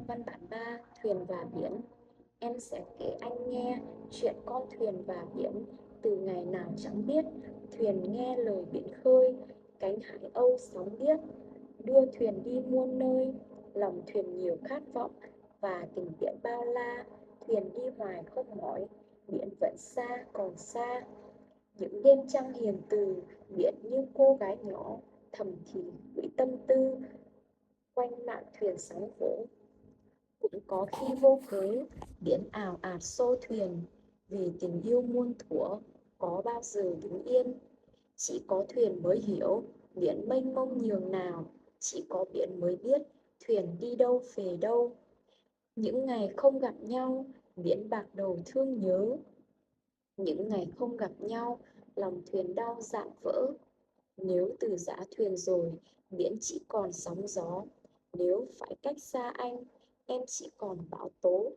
Văn bản 3, Thuyền và biển. Em sẽ kể anh nghe chuyện con thuyền và biển. Từ ngày nào chẳng biết, thuyền nghe lời biển khơi, cánh hải âu sóng biếc, đưa thuyền đi muôn nơi. Lòng thuyền nhiều khát vọng và tình biển bao la, thuyền đi hoài không mỏi, biển vẫn xa còn xa. Những đêm trăng hiền từ, biển như cô gái nhỏ, thầm thì gửi tâm tư, quanh mạn thuyền sóng vỗ. Cũng có khi vô cớ, biển ào ạt xô thuyền, vì tình yêu muôn thuở, có bao giờ đứng yên. Chỉ có thuyền mới hiểu, biển mênh mông nhường nào, chỉ có biển mới biết, thuyền đi đâu về đâu. Những ngày không gặp nhau, biển bạc đầu thương nhớ. Những ngày không gặp nhau, lòng thuyền đau dạn vỡ. Nếu từ giã thuyền rồi, biển chỉ còn sóng gió. Nếu phải cách xa anh, em chỉ còn bão tố.